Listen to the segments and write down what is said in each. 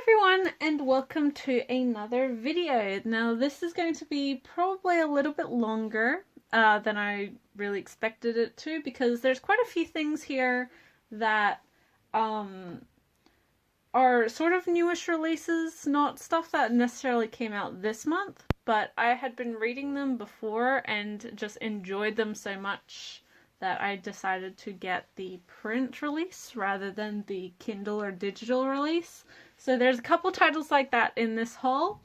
everyone, and welcome to another video. Now this is going to be probably a little bit longer than I really expected it to, because there's quite a few things here that are sort of newish releases, not stuff that necessarily came out this month, but I had been reading them before and just enjoyed them so much that I decided to get the print release rather than the Kindle or digital release. So there's a couple titles like that in this haul.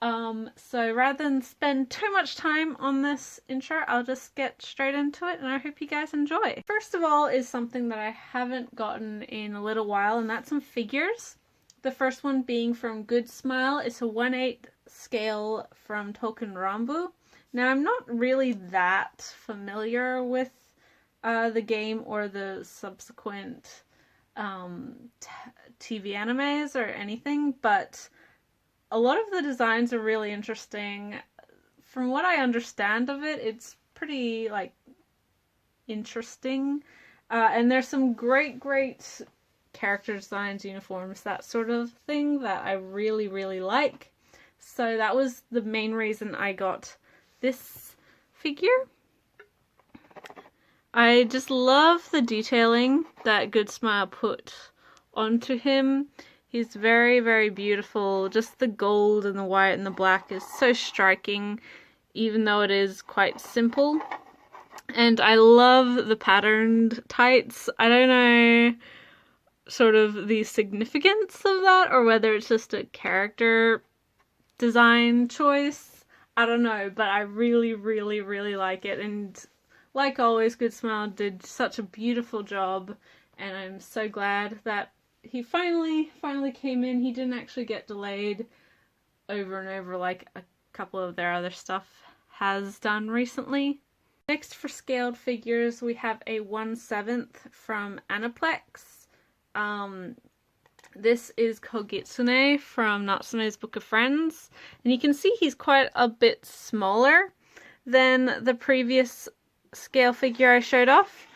So rather than spend too much time on this intro, I'll just get straight into it, and I hope you guys enjoy. First of all is something that I haven't gotten in a little while, and that's some figures. The first one being from Good Smile. It's a 1/8 scale from Token Rambu. Now I'm not really that familiar with the game or the subsequent TV animes or anything, but a lot of the designs are really interesting. From what I understand of it, it's pretty interesting, and there's some great character designs, uniforms, that sort of thing that I really like. So that was the main reason I got this figure. I just love the detailing that Good Smile put onto him. He's very beautiful. Just the gold and the white and the black is so striking, even though it is quite simple. And I love the patterned tights. I don't know sort of the significance of that, or whether it's just a character design choice. I don't know, but I really like it, and like always, Good Smile did such a beautiful job, and I'm so glad that he finally came in. He didn't actually get delayed over and over like a couple of their other stuff has done recently. Next, for scaled figures, we have a 1/7 from Aniplex. This is Kogitsune from Natsume's Book of Friends, and you can see he's quite a bit smaller than the previous scale figure I showed off.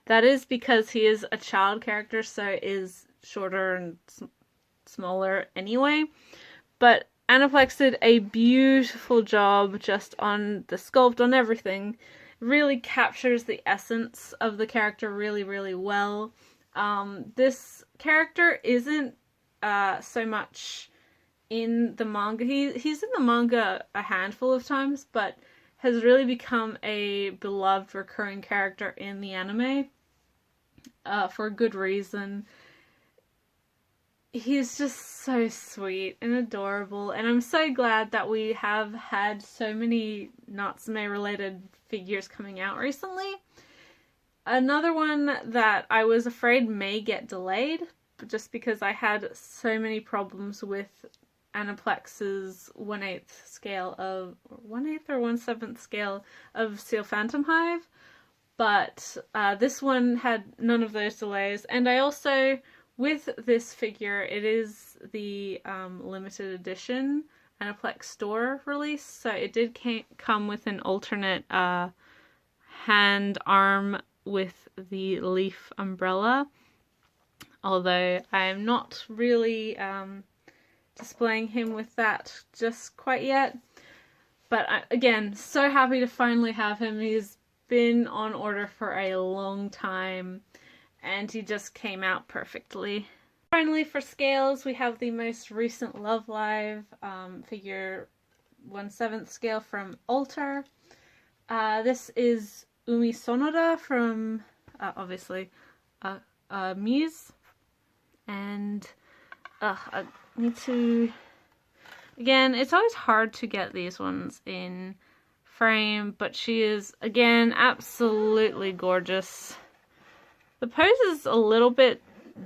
That is because he is a child character, so is shorter and smaller anyway. But Aniplex did a beautiful job just on the sculpt, on everything. Really captures the essence of the character really well. This character isn't so much in the manga. He's in the manga a handful of times, but has really become a beloved recurring character in the anime, for a good reason. He's just so sweet and adorable, and I'm so glad that we have had so many Natsume related figures coming out recently. Another one that I was afraid may get delayed, just because I had so many problems with Aniplex's 1/8 scale of 1/8 or 1/7 scale of Seal Phantom Hive, but this one had none of those delays. And I also, with this figure, it is the limited edition Aniplex store release, so it did come with an alternate hand arm with the leaf umbrella, although I am not really displaying him with that just quite yet. But again, so happy to finally have him. He's been on order for a long time, and he just came out perfectly. Finally, for scales, we have the most recent Love Live figure 1/7 scale from Alter. This is Umi Sonoda from obviously Muse, and I need to, again, it's always hard to get these ones in frame, but she is, again, absolutely gorgeous. The pose is a little bit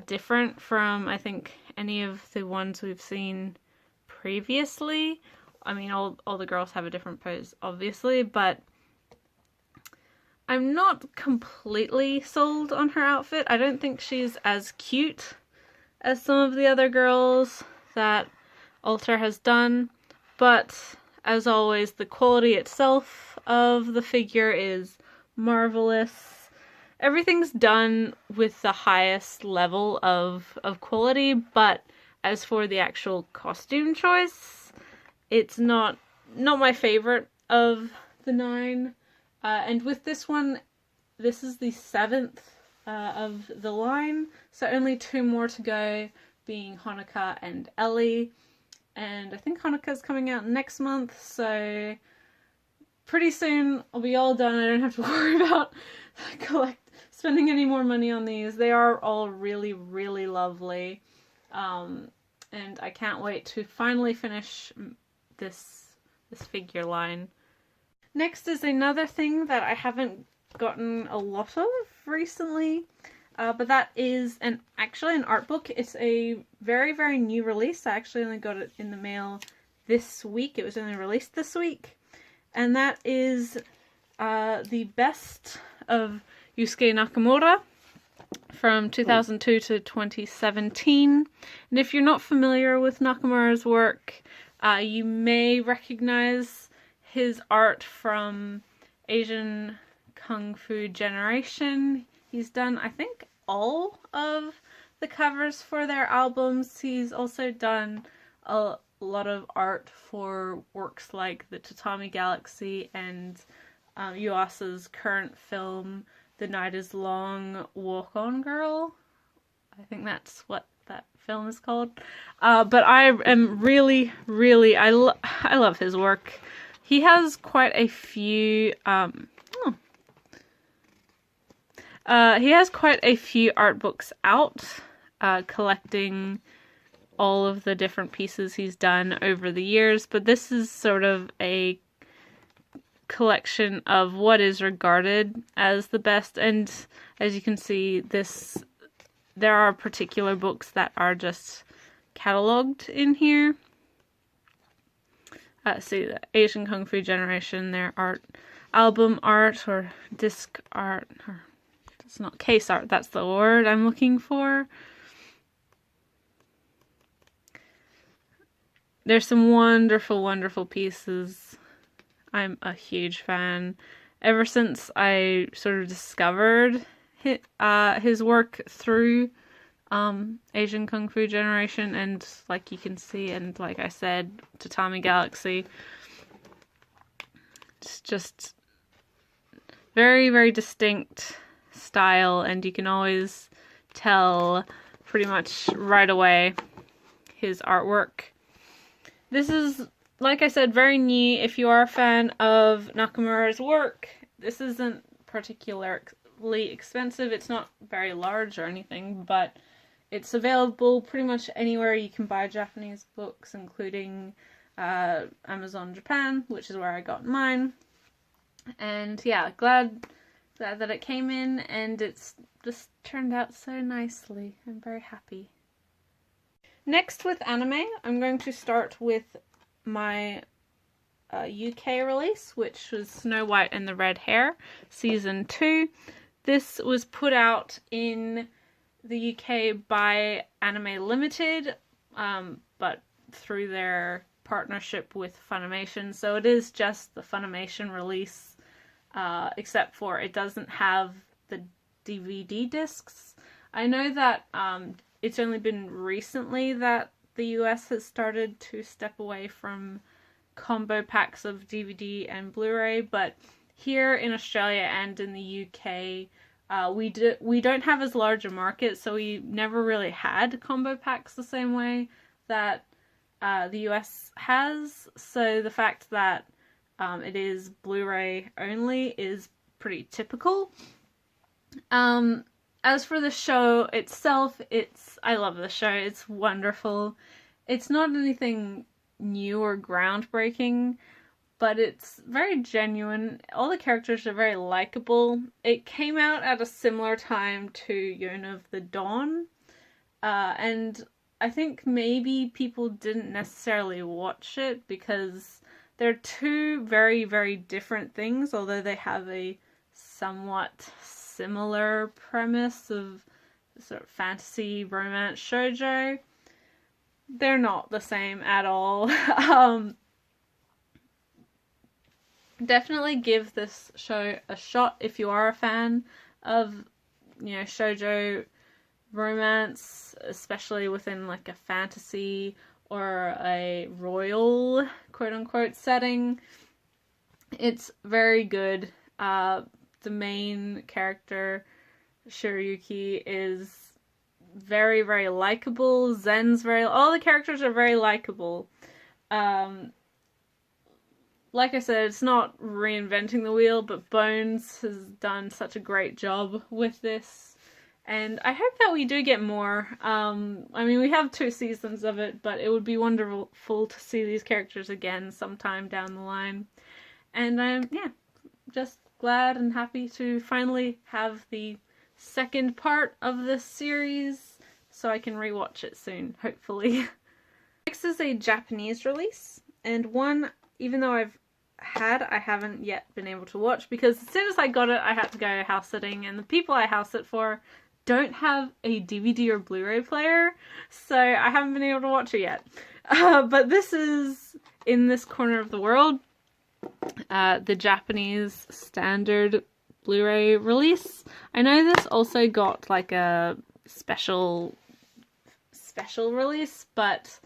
different from, I think, any of the ones we've seen previously. I mean, all the girls have a different pose, obviously, but I'm not completely sold on her outfit. I don't think she's as cute as some of the other girls that Alter has done, but as always, the quality itself of the figure is marvelous. Everything's done with the highest level of quality, but as for the actual costume choice, it's not my favorite of the 9. And with this one, this is the 7th of the line, so only 2 more to go, being Honoka and Ellie. And I think Honoka's coming out next month, so pretty soon I'll be all done. I don't have to worry about spending any more money on these. They are all really, really lovely. And I can't wait to finally finish this figure line. Next is another thing that I haven't gotten a lot of recently, but that is actually an art book. It's a very, very new release. I actually only got it in the mail this week. It was only released this week. And that is the best of Yusuke Nakamura from 2002 to 2017. And if you're not familiar with Nakamura's work, you may recognize his art from Asian Kung Fu Generation. He's done, I think, all of the covers for their albums. He's also done a lot of art for works like the Tatami Galaxy and Yuasa's current film, The Night is Long, Walk On Girl. I think that's what that film is called. But I am really, really, I love his work. He has quite a few art books out, collecting all of the different pieces he's done over the years, but this is sort of a collection of what is regarded as the best. And as you can see, there are particular books that are just cataloged in here. See, the Asian Kung Fu Generation, their art, album art, or disc art, or it's not case art, that's the word I'm looking for. There's some wonderful, wonderful pieces. I'm a huge fan. Ever since I sort of discovered his work through Asian Kung Fu Generation, and like you can see, and like I said, Tatami Galaxy. It's just very, very distinct style, and you can always tell pretty much right away his artwork. This is, like I said, very new. If you are a fan of Nakamura's work, this isn't particularly expensive. It's not very large or anything, but it's available pretty much anywhere you can buy Japanese books, including Amazon Japan, which is where I got mine. And yeah, glad that it came in, and it's just turned out so nicely. I'm very happy. Next, with anime, I'm going to start with my UK release, which was Snow White and the Red Hair, Season 2. This was put out in the UK by Anime Limited, but through their partnership with Funimation, so it is just the Funimation release, except for it doesn't have the DVD discs. I know that it's only been recently that the US has started to step away from combo packs of DVD and Blu-ray, but here in Australia and in the UK, we don't have as large a market, so we never really had combo packs the same way that the US has. So the fact that it is Blu-ray only is pretty typical. As for the show itself, I love the show. It's wonderful. It's not anything new or groundbreaking, but it's very genuine. All the characters are very likable. It came out at a similar time to Yona of the Dawn, and I think maybe people didn't necessarily watch it because they're two very, very different things, although they have a somewhat similar premise of sort of fantasy, romance, shoujo. They're not the same at all. Definitely give this show a shot if you are a fan of, shoujo romance, especially within like a fantasy or a royal quote-unquote setting. It's very good. The main character, Shiryuki, is very, very likable. All the characters are very likable. Like I said, it's not reinventing the wheel, but Bones has done such a great job with this. And I hope that we do get more. I mean, we have 2 seasons of it, but it would be wonderful to see these characters again sometime down the line. And I'm, just glad and happy to finally have the second part of this series, so I can rewatch it soon, hopefully. Next is a Japanese release, and one, even though I haven't yet been able to watch, because as soon as I got it, I had to go house sitting, and the people I house sit for don't have a DVD or Blu-ray player, so I haven't been able to watch it yet. But this is In This Corner of the World, the Japanese standard Blu-ray release. I know this also got like a special release, but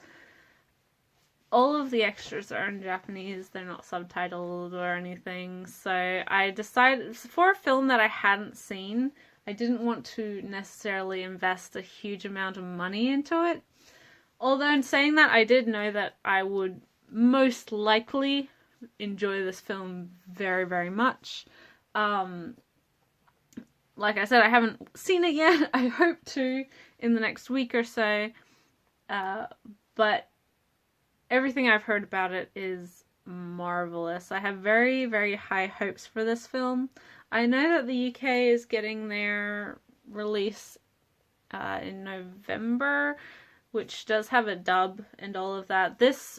all of the extras are in Japanese. They're not subtitled or anything. So I decided, for a film that I hadn't seen, I didn't want to necessarily invest a huge amount of money into it. Although in saying that, I did know that I would most likely enjoy this film very, very much. Like I said, I haven't seen it yet. I hope to in the next week or so. But everything I've heard about it is marvelous. I have very, very high hopes for this film. I know that the UK is getting their release in November, which does have a dub and all of that. This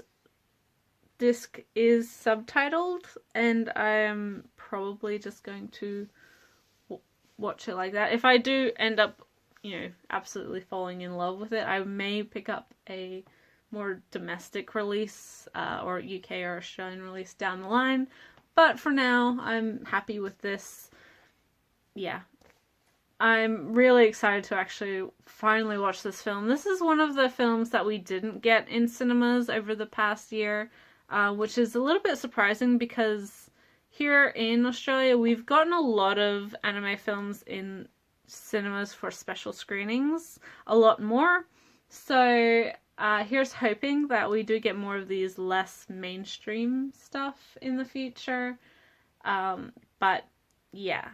disc is subtitled, and I am probably just going to watch it like that. If I do end up, absolutely falling in love with it, I may pick up a more domestic release, or UK or Australian release down the line. But for now, I'm happy with this. Yeah. I'm really excited to actually finally watch this film. This is one of the films that we didn't get in cinemas over the past year, which is a little bit surprising because here in Australia, we've gotten a lot of anime films in cinemas for special screenings. A lot more. So here's hoping that we do get more of these less mainstream stuff in the future. But yeah,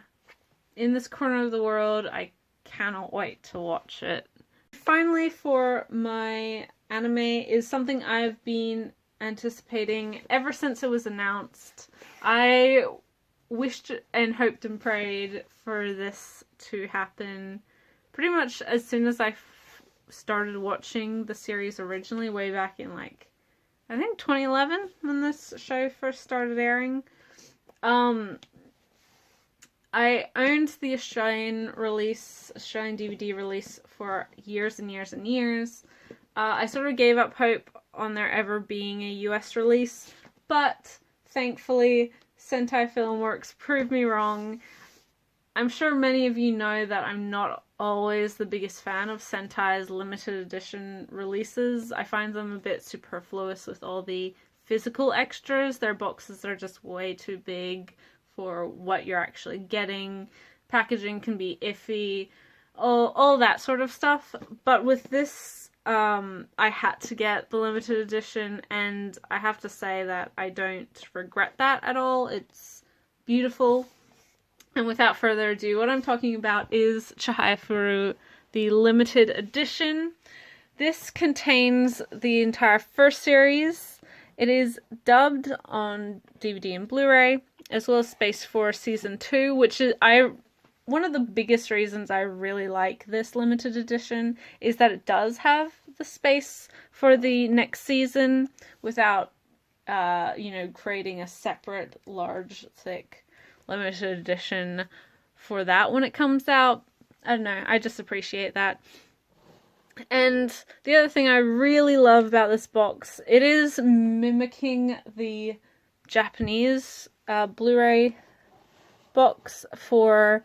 In This Corner of the World, I cannot wait to watch it. Finally, for my anime is something I've been anticipating ever since it was announced. I wished and hoped and prayed for this to happen pretty much as soon as I started watching the series originally, way back in I think 2011 when this show first started airing. I owned the Australian DVD release for years and years and years. I sort of gave up hope on there ever being a US release, but thankfully Sentai Filmworks proved me wrong. I'm sure many of you know that I'm not always the biggest fan of Sentai's limited edition releases. I find them a bit superfluous with all the physical extras. Their boxes are just way too big for what you're actually getting. Packaging can be iffy, all that sort of stuff. But with this, I had to get the limited edition, and I have to say that I don't regret that at all. It's beautiful. And without further ado, what I'm talking about is Chihayafuru, the limited edition. This contains the entire first series. It is dubbed on DVD and Blu-ray, as well as Space Force Season 2, which is one of the biggest reasons I really like this limited edition is that it does have the space for the next season without, creating a separate, large, thick limited edition for that when it comes out. I don't know, I just appreciate that. And the other thing I really love about this box, it is mimicking the Japanese Blu-ray box for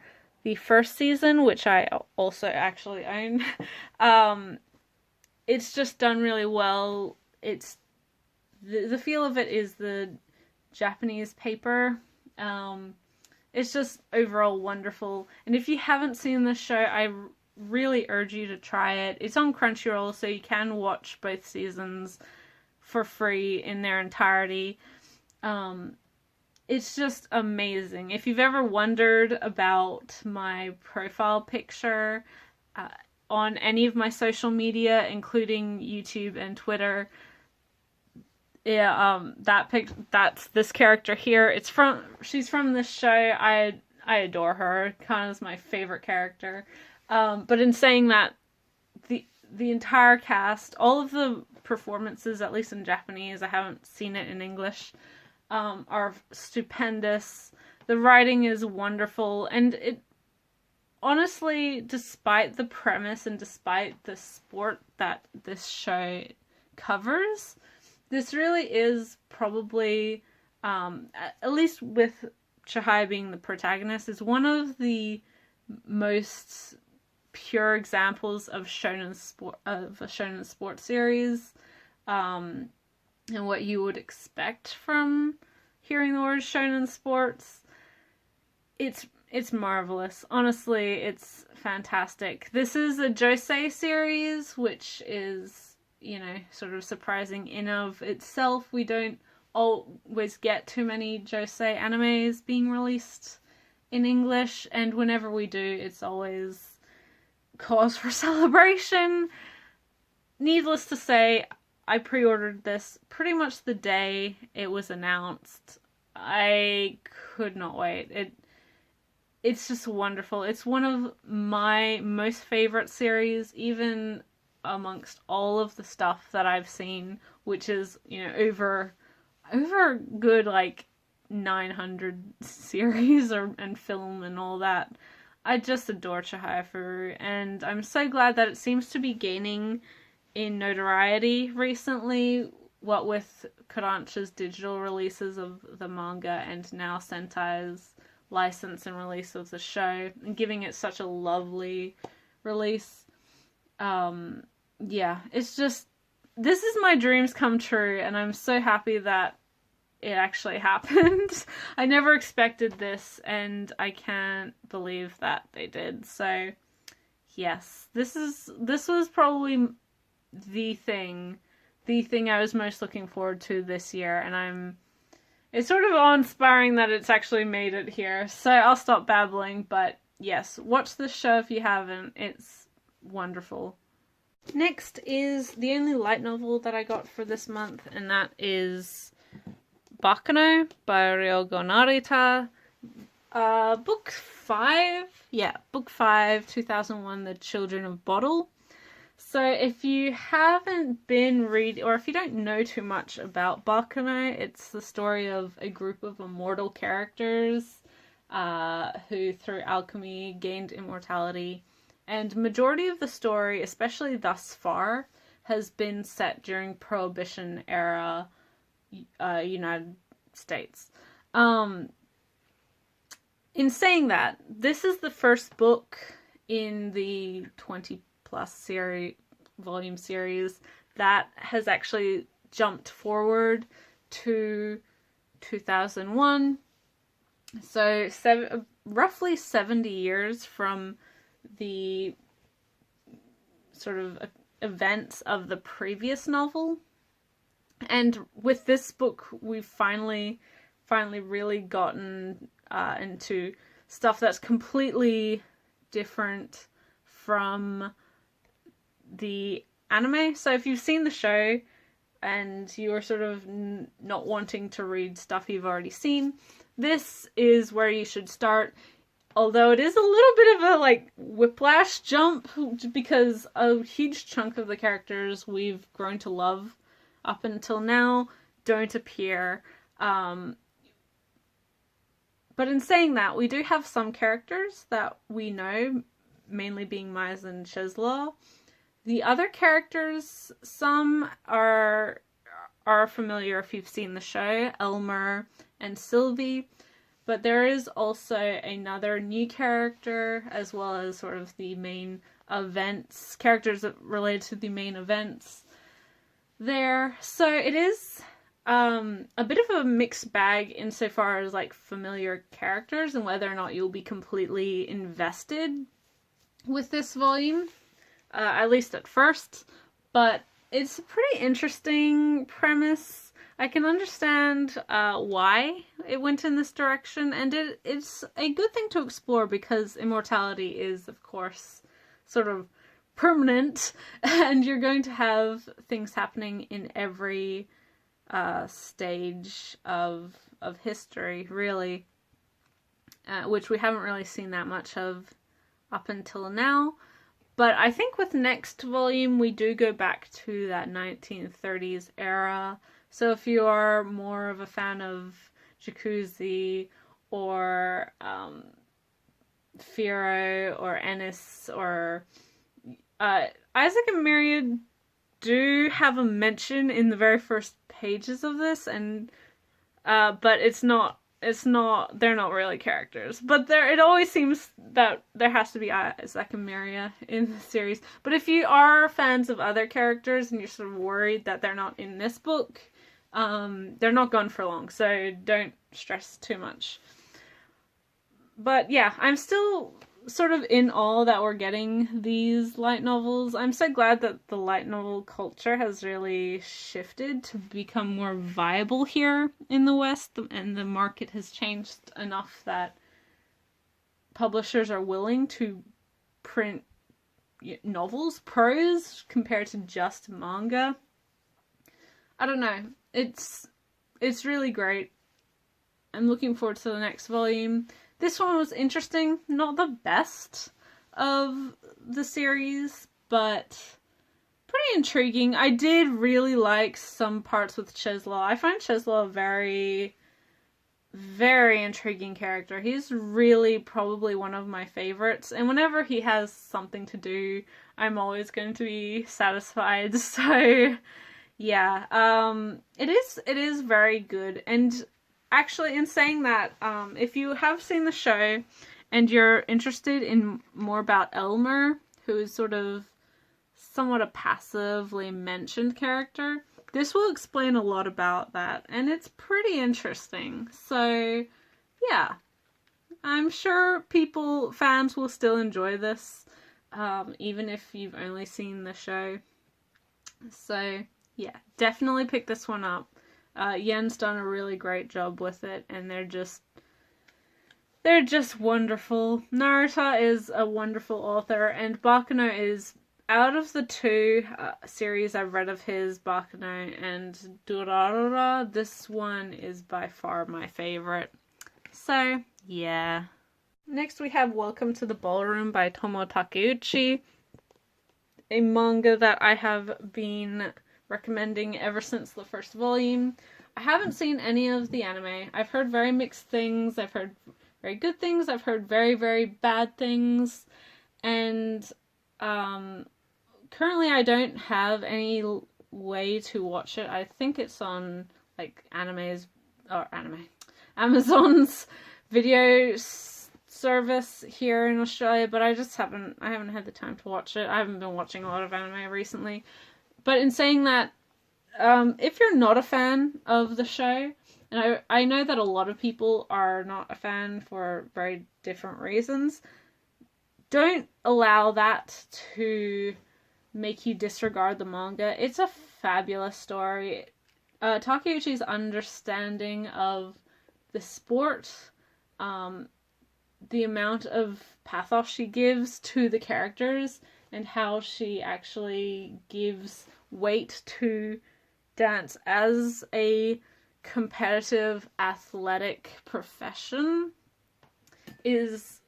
the first season, which I also actually own. It's just done really well. It's the feel of it is the Japanese paper. It's just overall wonderful. And if you haven't seen this show, I really urge you to try it. It's on Crunchyroll, so you can watch both seasons for free in their entirety. It's just amazing. If you've ever wondered about my profile picture on any of my social media, including YouTube and Twitter, yeah, that's this character here. She's from this show. I adore her. Kind of is my favorite character. But in saying that, the entire cast, all of the performances, at least in Japanese, I haven't seen it in English, are stupendous. The writing is wonderful, and it honestly, despite the premise and despite the sport that this show covers, this really is probably, at least with Chihaya being the protagonist, is one of the most pure examples of a shonen sport series, and what you would expect from hearing the word shonen sports. It's marvelous. Honestly, it's fantastic. This is a josei series, which is, sort of surprising in of itself. We don't always get too many josei animes being released in English, and whenever we do, it's always cause for celebration. Needless to say, I pre-ordered this pretty much the day it was announced. I could not wait. It's just wonderful. It's one of my most favorite series, even amongst all of the stuff that I've seen, which is, over good, 900 series and film and all that. I just adore Chihaya, and I'm so glad that it seems to be gaining in notoriety recently, what with Kodansha's digital releases of the manga and now Sentai's license and release of the show, and giving it such a lovely release. Yeah, it's just, this is my dreams come true, and I'm so happy that it actually happened. I never expected this, and I can't believe that they did. So yes, this was probably the thing I was most looking forward to this year, and it's sort of awe-inspiring that it's actually made it here. So I'll stop babbling, but yes, watch this show if you haven't. It's wonderful. Next is the only light novel that I got for this month, and that is Baccano by Ryogo Narita. Book 5. Yeah, Book 5, 2001, The Children of Bottle. So if you haven't been reading, or if you don't know too much about Baccano, it's the story of a group of immortal characters who, through alchemy, gained immortality. And majority of the story, especially thus far, has been set during Prohibition era United States. In saying that, this is the first book in the 20+ volume series that has actually jumped forward to 2001. So roughly 70 years from the sort of events of the previous novel. And with this book, we've finally really gotten into stuff that's completely different from the anime. So if you've seen the show and you're sort of not wanting to read stuff you've already seen, this is where you should start. Although it is a little bit of a whiplash jump, because a huge chunk of the characters we've grown to love up until now don't appear. But in saying that, we do have some characters that we know, mainly being Mize and Cheslaw. The other characters, some are familiar if you've seen the show, Elmer and Sylvie. but there is also another new character, as well as sort of the main events, characters related to the main events there. So it is a bit of a mixed bag insofar as like familiar characters and whether or not you'll be completely invested with this volume, at least at first. But it's a pretty interesting premise. I can understand why it went in this direction, and it's a good thing to explore because immortality is, of course, sort of permanent, and you're going to have things happening in every stage of history, really, which we haven't really seen that much of up until now. But I think with next volume we do go back to that 1930s era. So if you are more of a fan of Jacuzzi or Firo or Ennis or Isaac and Myriad do have a mention in the very first pages of this, and but they're not really characters. But it always seems that there has to be Isaac and Myriad in the series. But if you are fans of other characters and you're sort of worried that they're not in this book, they're not gone for long, so don't stress too much. But yeah, I'm still sort of in awe that we're getting these light novels. I'm so glad that the light novel culture has really shifted to become more viable here in the West, and the market has changed enough that publishers are willing to print novels, prose, compared to just manga. I don't know. It's really great. I'm looking forward to the next volume. This one was interesting, not the best of the series, but pretty intriguing. I did really like some parts with Cheslaw. I find Cheslaw a very, very intriguing character. He's really probably one of my favorites, and whenever he has something to do, I'm always going to be satisfied. So yeah, it is very good. And actually, in saying that, if you have seen the show and you're interested in more about Elmer, who is sort of somewhat a passively mentioned character, this will explain a lot about that, and it's pretty interesting. So yeah, I'm sure fans will still enjoy this, even if you've only seen the show. So yeah, definitely pick this one up. Yen's done a really great job with it, and they're just wonderful. Narita is a wonderful author, and Baccano is, out of the two series I've read of his, Baccano and Durarara, this one is by far my favorite. So yeah. Next we have Welcome to the Ballroom by Tomo Takeuchi, a manga that I have been recommending ever since the first volume. I haven't seen any of the anime. I've heard very mixed things. I've heard very good things. I've heard very, very bad things. And currently I don't have any way to watch it. I think it's on like Amazon's video service here in Australia, but I haven't had the time to watch it. I haven't been watching a lot of anime recently. But in saying that, if you're not a fan of the show, and I know that a lot of people are not a fan for very different reasons, don't allow that to make you disregard the manga. It's a fabulous story. Takeuchi's understanding of the sport, the amount of pathos she gives to the characters, and how she actually gives weight to dance as a competitive athletic profession is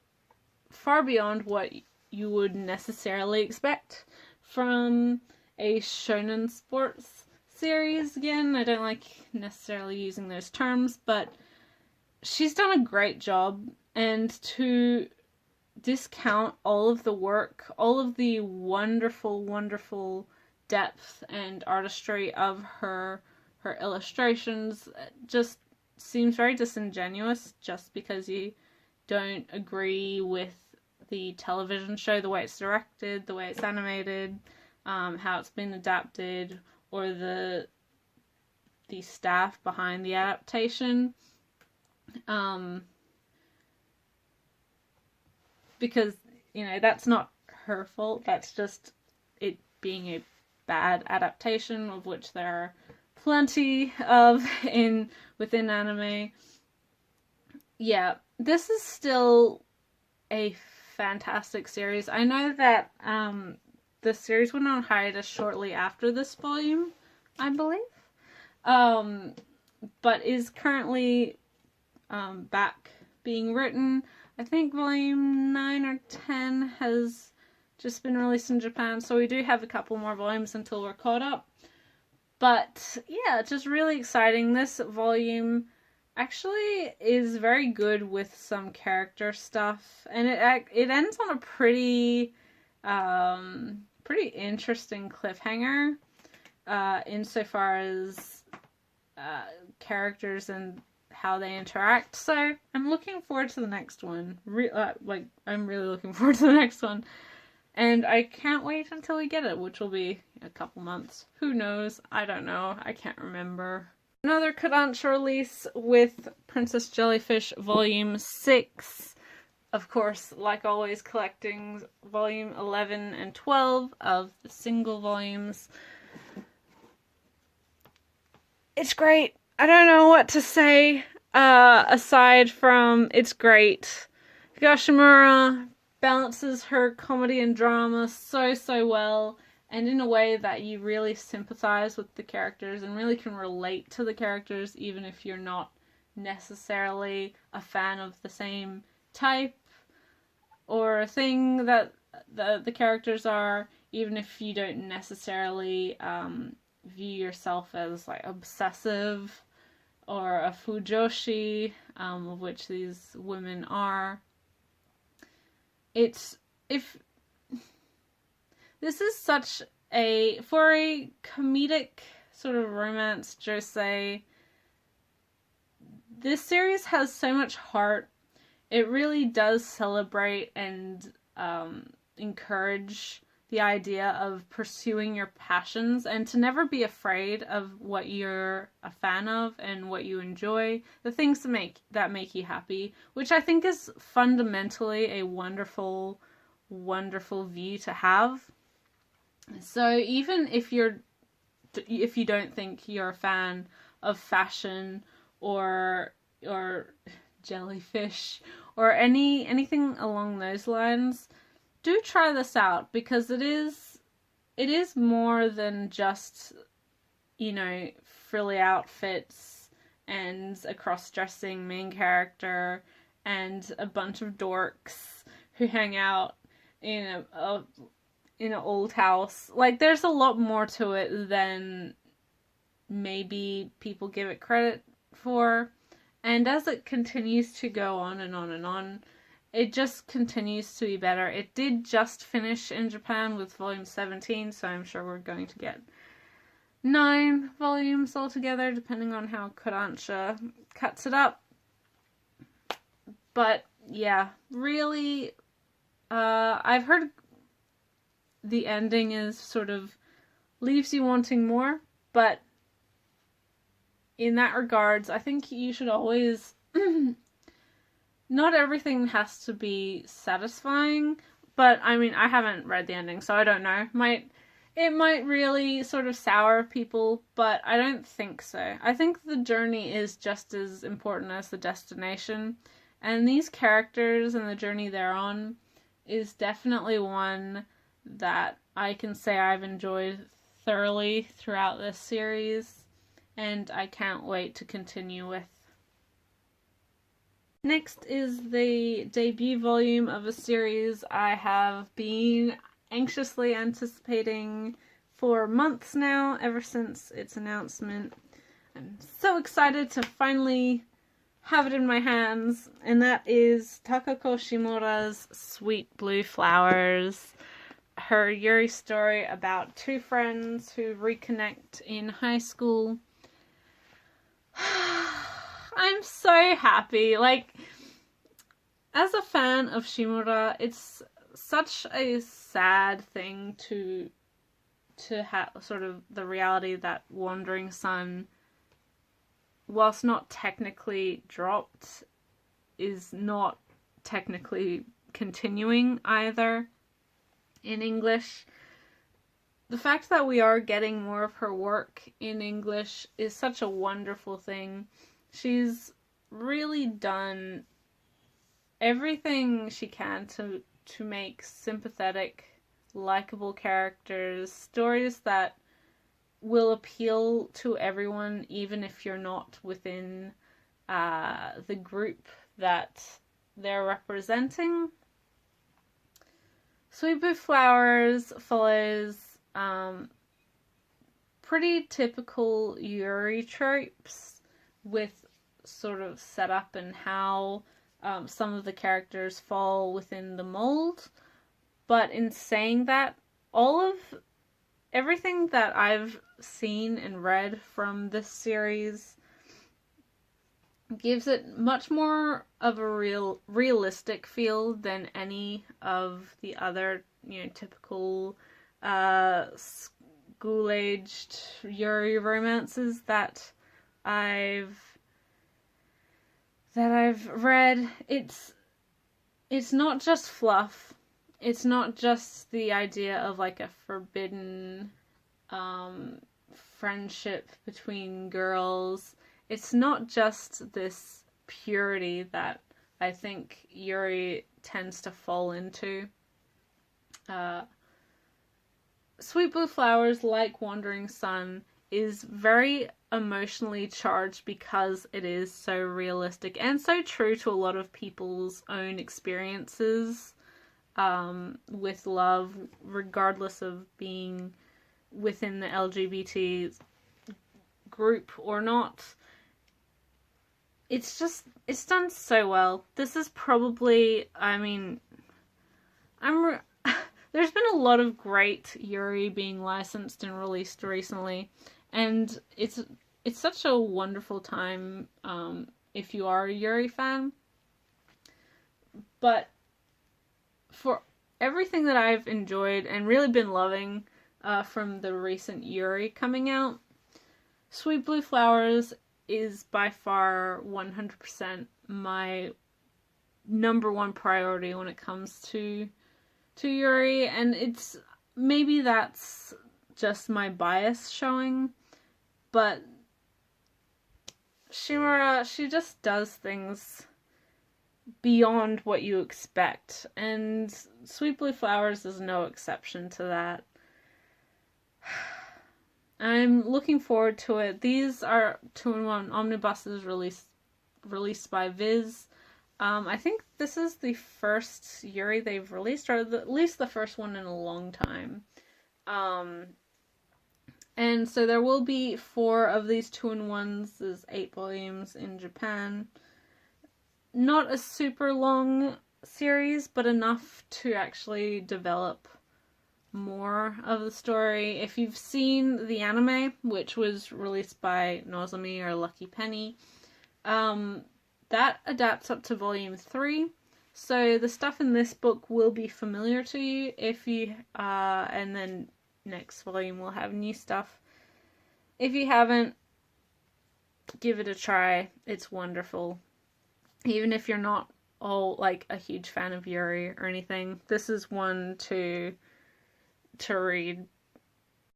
far beyond what you would necessarily expect from a shonen sports series. Again, I don't like necessarily using those terms, but she's done a great job, and to discount all of the work, all of the wonderful, wonderful depth and artistry of her illustrations, just seems very disingenuous just because you don't agree with the television show, the way it's directed, the way it's animated, how it's been adapted, or the staff behind the adaptation. Because, you know, that's not her fault, that's just it being a bad adaptation, of which there are plenty of within anime. Yeah, this is still a fantastic series. I know that the series went on hiatus shortly after this volume, I believe, but is currently back being written. I think volume 9 or 10 has just been released in Japan, so we do have a couple more volumes until we're caught up. But yeah, just really exciting. This volume actually is very good with some character stuff, and it ends on a pretty interesting cliffhanger insofar as characters and how they interact. So I'm looking forward to the next one. I'm really looking forward to the next one. And I can't wait until we get it, which will be a couple months. Who knows? I don't know. I can't remember. Another Kodansha release with Princess Jellyfish Volume 6. Of course, like always, collecting Volume 11 and 12 of the single volumes. It's great. I don't know what to say aside from it's great. Higashimura balances her comedy and drama so well, and in a way that you really sympathize with the characters and really can relate to the characters, even if you're not necessarily a fan of the same type or thing that the characters are, even if you don't necessarily view yourself as like obsessive or a fujoshi, of which these women are. This is such for a comedic sort of romance josei, this series has so much heart. It really does celebrate and encourage the idea of pursuing your passions and to never be afraid of what you're a fan of and what you enjoy, the things that make you happy, which I think is fundamentally a wonderful view to have. So even if you don't think you're a fan of fashion or Jellyfish or anything along those lines, do try this out, because it is more than just, you know, frilly outfits and a cross-dressing main character and a bunch of dorks who hang out in an old house. Like, there's a lot more to it than maybe people give it credit for. And as it continues to go on and on and on, it just continues to be better. It did just finish in Japan with volume 17, so I'm sure we're going to get 9 volumes altogether, depending on how Kodansha cuts it up. But yeah, really, I've heard the ending is sort of leaves you wanting more, but in that regards, I think you should always not everything has to be satisfying, but I mean, I haven't read the ending, so I don't know. It might really sort of sour people, but I don't think so. I think the journey is just as important as the destination, and these characters and the journey they're on is definitely one that I can say I've enjoyed thoroughly throughout this series, and I can't wait to continue with. Next is the debut volume of a series I have been anxiously anticipating for months now, ever since its announcement. I'm so excited to finally have it in my hands, and that is Takako Shimura's Sweet Blue Flowers, her Yuri story about two friends who reconnect in high school. I'm so happy. Like, as a fan of Shimura, it's such a sad thing to have sort of the reality that Wandering Sun, whilst not technically dropped, is not technically continuing either in English. The fact that we are getting more of her work in English is such a wonderful thing. She's really done everything she can to make sympathetic, likable characters, stories that will appeal to everyone, even if you're not within the group that they're representing. Sweet Blue Flowers follows pretty typical Yuri tropes with sort of setup and how some of the characters fall within the mold. But in saying that, everything that I've seen and read from this series gives it much more of a realistic feel than any of the other, typical school-aged Yuri romances that I've read. It's not just fluff. It's not just the idea of like a forbidden friendship between girls. It's not just this purity that I think Yuri tends to fall into. Sweet Blue Flowers, like Wandering Sun, is very emotionally charged because it is so realistic and so true to a lot of people's own experiences with love, regardless of being within the LGBT group or not. It's done so well. This is probably, there's been a lot of great Yuri being licensed and released recently, and it's such a wonderful time if you are a Yuri fan. But for everything that I've enjoyed and really been loving from the recent Yuri coming out, Sweet Blue Flowers is by far 100% my number one priority when it comes to Yuri, and maybe that's just my bias showing, but Shimura, she just does things beyond what you expect, and Sweet Blue Flowers is no exception to that. I'm looking forward to it. These are 2-in-1 omnibuses released by Viz. I think this is the first Yuri they've released, or at least the first one in a long time. And so there will be 4 of these 2-in-1s. There's 8 volumes in Japan. Not a super long series, but enough to actually develop more of the story. If you've seen the anime, which was released by Nozomi or Lucky Penny, that adapts up to volume 3. So the stuff in this book will be familiar to you if you, and then next volume will have new stuff. If you haven't, give it a try. It's wonderful. Even if you're not like a huge fan of Yuri or anything, this is one to read.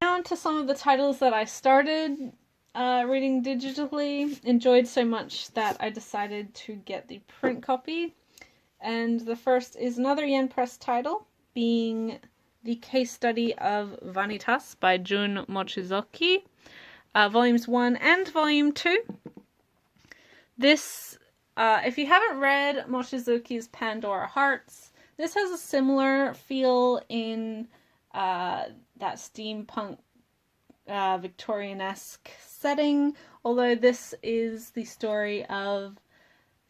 Now to some of the titles that I started reading digitally, enjoyed so much that I decided to get the print copy. And the first is another Yen Press title, being The Case Study of Vanitas by Jun Mochizuki, volumes 1 and volume 2. This, if you haven't read Mochizuki's Pandora Hearts, this has a similar feel in that steampunk Victorian-esque setting, although this is the story of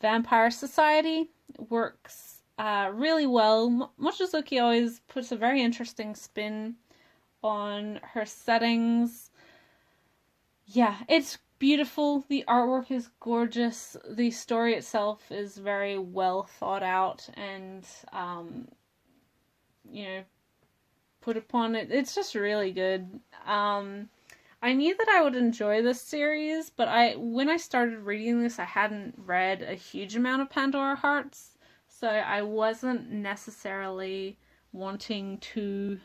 vampire society. It works really well. Mochizuki always puts a very interesting spin on her settings. Yeah, it's beautiful. The artwork is gorgeous. The story itself is very well thought out and, you know, put upon it. It's just really good. I knew that I would enjoy this series, but when I started reading this, I hadn't read a huge amount of Pandora Hearts, so I wasn't necessarily wanting to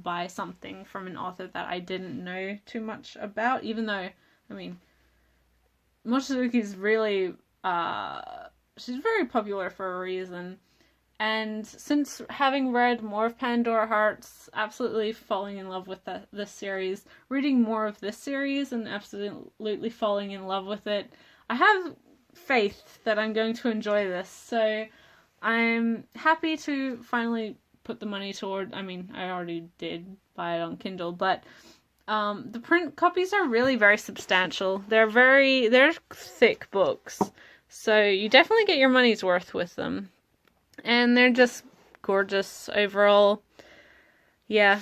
buy something from an author that I didn't know too much about, even though, I mean, Mochizuki's really, she's very popular for a reason. And since having read more of Pandora Hearts, absolutely falling in love with this series, reading more of this series and absolutely falling in love with it, I have faith that I'm going to enjoy this. So I'm happy to finally put the money toward, I mean, I already did buy it on Kindle, but the print copies are really very substantial. They're thick books, so you definitely get your money's worth with them. And they're just gorgeous overall. Yeah.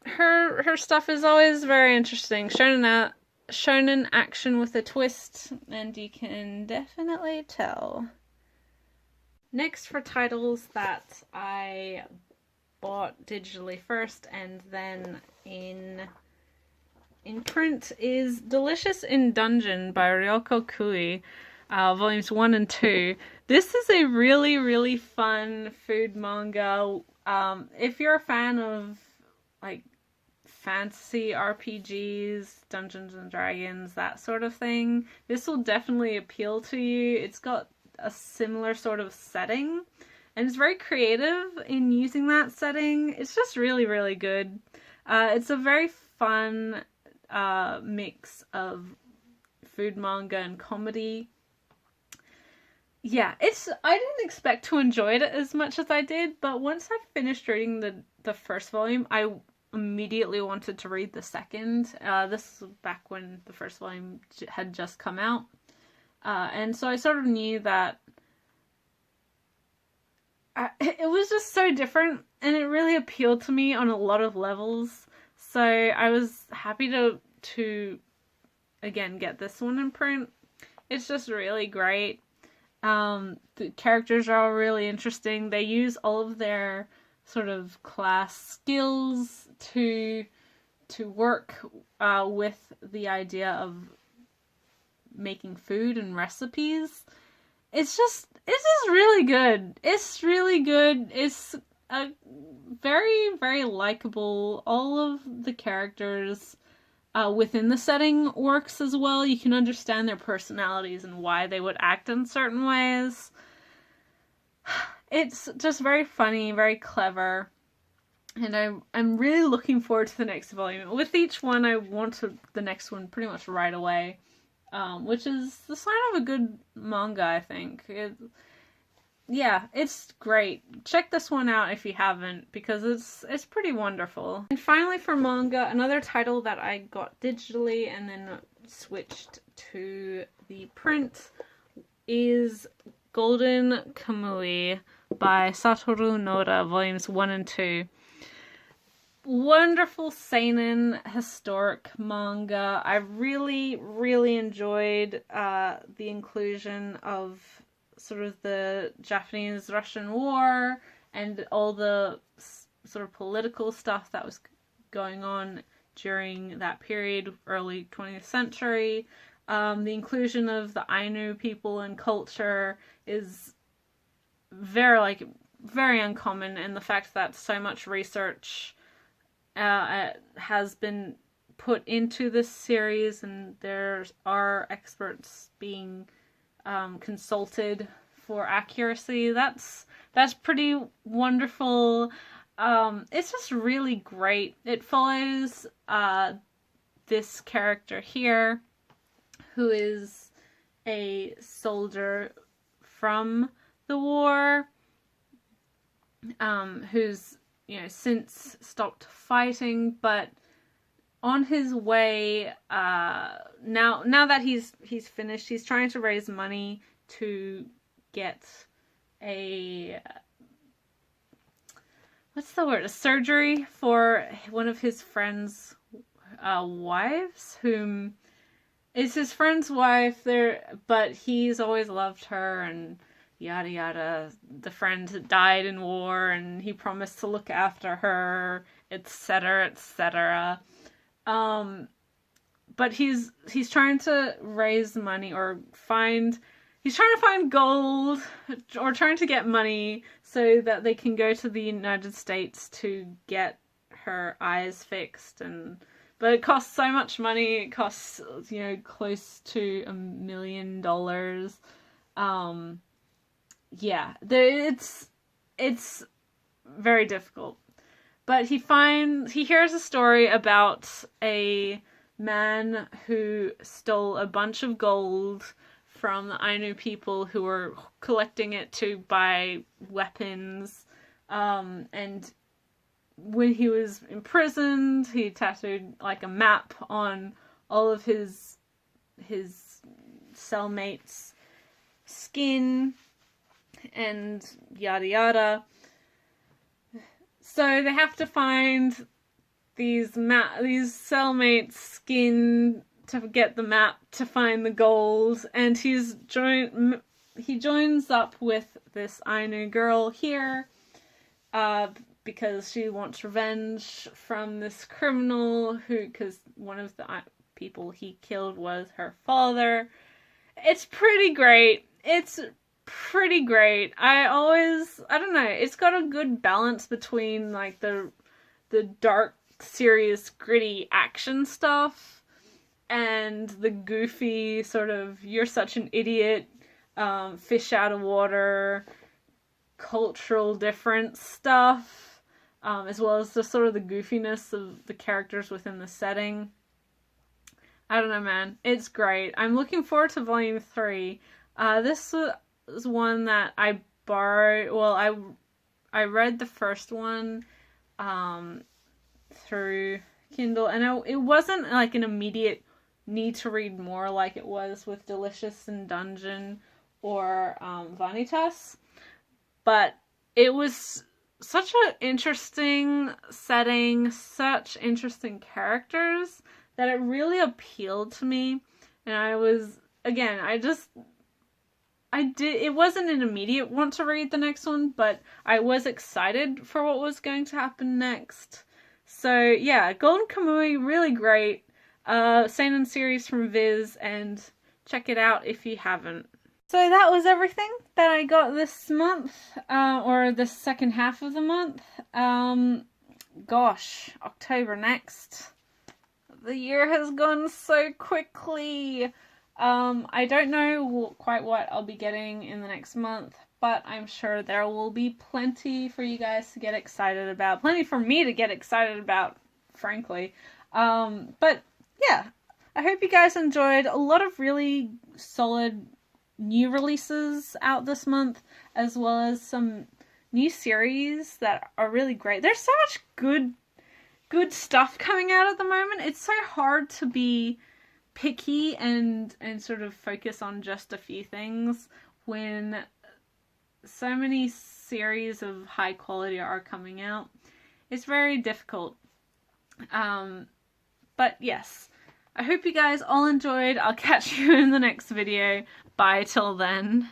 Her stuff is always very interesting. Shonen action with a twist, and you can definitely tell. Next, for titles that I bought digitally first and then in print, is Delicious in Dungeon by Ryoko Kui. Volumes 1 and 2. This is a really, really fun food manga. If you're a fan of, like, fantasy RPGs, Dungeons and Dragons, that sort of thing, this will definitely appeal to you. It's got a similar sort of setting, and it's very creative in using that setting. It's just really, really good. It's a very fun mix of food manga and comedy. Yeah, I didn't expect to enjoy it as much as I did, but once I finished reading the first volume, I immediately wanted to read the second. This was back when the first volume had just come out. And so I sort of knew that it was just so different, and it really appealed to me on a lot of levels. So I was happy to again get this one in print. It's just really great. The characters are all really interesting. They use all of their sort of class skills to work with the idea of making food and recipes. It's just really good. It's really good. It's very, very likable. All of the characters within the setting works as well. You can understand their personalities and why they would act in certain ways. It's just very funny, very clever, and I'm really looking forward to the next volume. With each one, I want the next one pretty much right away, which is the sign of a good manga, I think. Yeah, it's great. Check this one out if you haven't, because it's pretty wonderful. And finally, for manga, another title that I got digitally and then switched to the print is Golden Kamui by Satoru Noda, volumes 1 and 2. Wonderful seinen historic manga. I really, really enjoyed the inclusion of sort of the Japanese-Russian War and all the sort of political stuff that was going on during that period, early 20th century. The inclusion of the Ainu people and culture is very uncommon, and the fact that so much research has been put into this series, and there are experts being consulted for accuracy. That's pretty wonderful. It's just really great. It follows this character here, who is a soldier from the war, who's since stopped fighting, but on his way, now that he's finished, he's trying to raise money to get a surgery for one of his friends wives, whom is his friend's wife. But he's always loved her, and yada yada. The friend died in war, and he promised to look after her, etc., etc. But he's trying to raise money or find. He's trying to find gold or trying to get money so that they can go to the United States to get her eyes fixed. But it costs so much money. It costs, close to $1 million. Yeah, it's very difficult. But he hears a story about a man who stole a bunch of gold from the Ainu people who were collecting it to buy weapons. And when he was imprisoned, he tattooed like a map on all of his cellmates' skin and yada yada. So they have to find these cellmates' skin to get the map to find the gold, and he joins up with this Ainu girl here because she wants revenge from this criminal because one of the people he killed was her father. It's pretty great. I don't know, it's got a good balance between like the dark, serious, gritty action stuff and the goofy sort of you're such an idiot, fish out of water, cultural difference stuff, as well as the sort of the goofiness of the characters within the setting. I don't know, man. It's great. I'm looking forward to Volume 3. This was one that I borrowed. Well, I read the first one through Kindle, and it wasn't like an immediate need to read more like it was with Delicious and Dungeon or Vanitas, but it was such an interesting setting, such interesting characters that it really appealed to me. And it wasn't an immediate want to read the next one, but I was excited for what was going to happen next. So yeah, Golden Kamui, really great. Seinen series from Viz, and check it out if you haven't. So that was everything that I got this month, or the second half of the month. Gosh, October next. The year has gone so quickly. I don't know quite what I'll be getting in the next month, but I'm sure there will be plenty for you guys to get excited about. Plenty for me to get excited about, frankly. But yeah, I hope you guys enjoyed. A lot of really solid new releases out this month, as well as some new series that are really great. There's so much good stuff coming out at the moment. It's so hard to be picky and sort of focus on just a few things when so many series of high quality are coming out. It's very difficult. But yes, I hope you guys all enjoyed. I'll catch you in the next video. Bye till then.